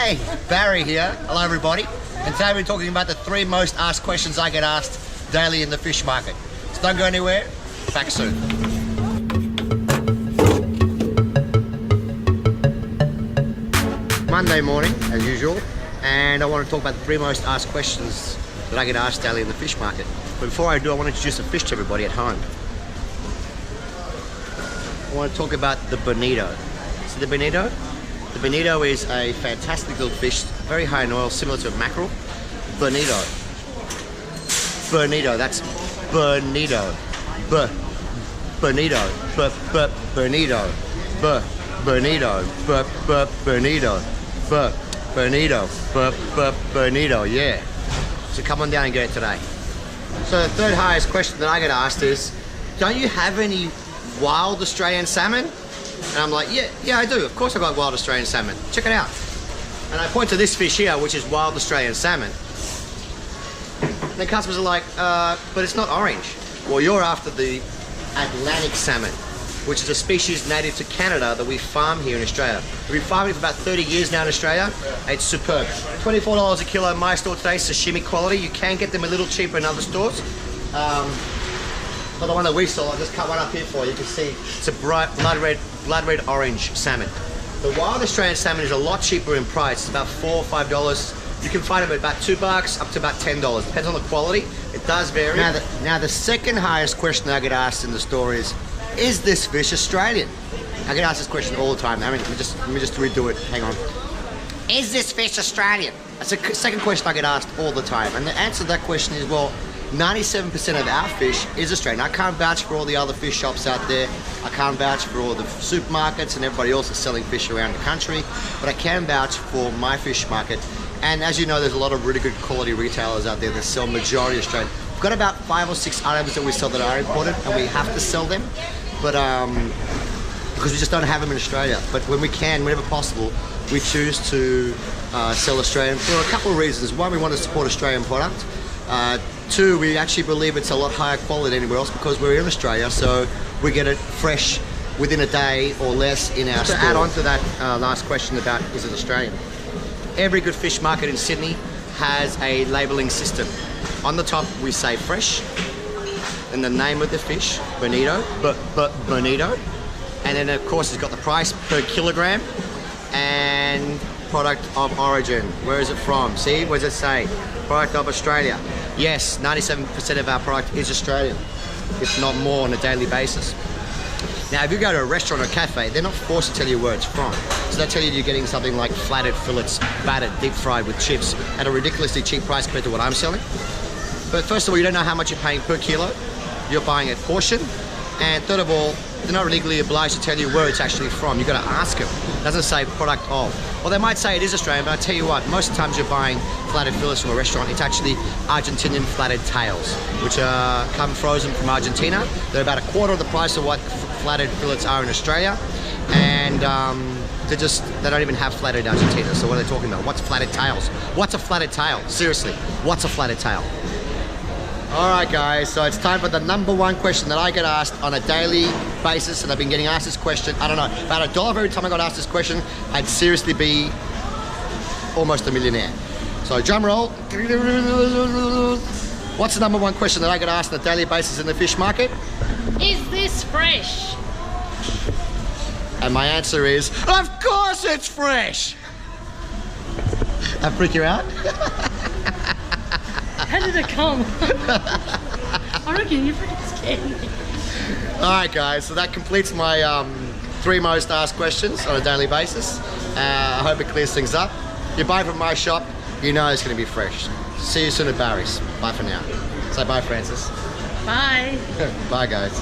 Hey, Barry here. Hello everybody. And today we're talking about the 3 most asked questions I get asked daily in the fish market. So don't go anywhere. Back soon. Monday morning, as usual, and I want to talk about the 3 most asked questions that I get asked daily in the fish market. But before I do, I want to introduce a fish to everybody at home. I want to talk about the bonito. See the bonito? The bonito is a fantastic little fish, very high in oil, similar to a mackerel. Bonito. Bonito, that's bonito. Bonito. Bonito. Bonito. Bonito. Bonito. Bonito, yeah. So come on down and get it today. So the 3rd highest question that I get asked is, don't you have any wild Australian salmon? And I'm like, yeah, I do. Of course I've got wild Australian salmon. Check it out. And I point to this fish here, which is wild Australian salmon. And the customers are like, but it's not orange. Well, you're after the Atlantic salmon, which is a species native to Canada that we farm here in Australia. We've been farming for about 30 years now in Australia. It's superb. $24 a kilo in my store today, sashimi quality. You can get them a little cheaper in other stores. For the one that we saw, I'll just cut one up here for you. You can see it's a bright blood red orange salmon. The wild Australian salmon is a lot cheaper in price. It's about $4 or $5. You can find them at about $2 up to about $10. Depends on the quality. It does vary. Now the 2nd highest question I get asked in the store is this fish Australian? I get asked this question all the time. Let me just redo it. Hang on. Is this fish Australian? That's the 2nd question I get asked all the time. And the answer to that question is, well, 97% of our fish is Australian. I can't vouch for all the other fish shops out there. I can't vouch for all the supermarkets and everybody else that's selling fish around the country, but I can vouch for my fish market. And as you know, there's a lot of really good quality retailers out there that sell majority Australian. We've got about 5 or 6 items that we sell that are imported, and we have to sell them, but because we just don't have them in Australia. But when we can, whenever possible, we choose to sell Australian for a couple of reasons. One, we want to support Australian product. 2, we actually believe it's a lot higher quality than anywhere else because we're in Australia, so we get it fresh within a day or less in our store. To add on to that last question about is it Australian, every good fish market in Sydney has a labelling system. On the top we say fresh, and the name of the fish, bonito, bonito, and then of course it's got the price per kilogram and product of origin. Where is it from? See, what does it say? Product of Australia. Yes, 97% of our product is Australian, if not more on a daily basis. Now, if you go to a restaurant or cafe, they're not forced to tell you where it's from. So they tell you you're getting something like flatted fillets, battered, deep fried with chips at a ridiculously cheap price compared to what I'm selling. But first of all, you don't know how much you're paying per kilo. You're buying a portion. And third of all, they're not legally obliged to tell you where it's actually from. You've got to ask them. It doesn't say product of. Well, they might say it is Australian, but I tell you what, most of the times you're buying flatted fillets from a restaurant, it's actually Argentinian flatted tails, which come frozen from Argentina. They're about a quarter of the price of what flatted fillets are in Australia, and they don't even have flatted in Argentina. So what are they talking about? What's flatted tails? What's a flatted tail? Seriously, what's a flatted tail? Alright guys, so it's time for the #1 question that I get asked on a daily basis, and I've been getting asked this question, I don't know, about $1 every time I got asked this question. I'd seriously be almost a millionaire. So drum roll. What's the #1 question that I get asked on a daily basis in the fish market? Is this fresh? And my answer is, of course it's fresh! That freak you out? How did it come? I reckon you freaking scared me. Alright guys, so that completes my 3 most asked questions on a daily basis. I hope it clears things up. If you buy from my shop, you know it's going to be fresh. See you soon at Barry's. Bye for now. Say bye, Francis. Bye. Bye guys.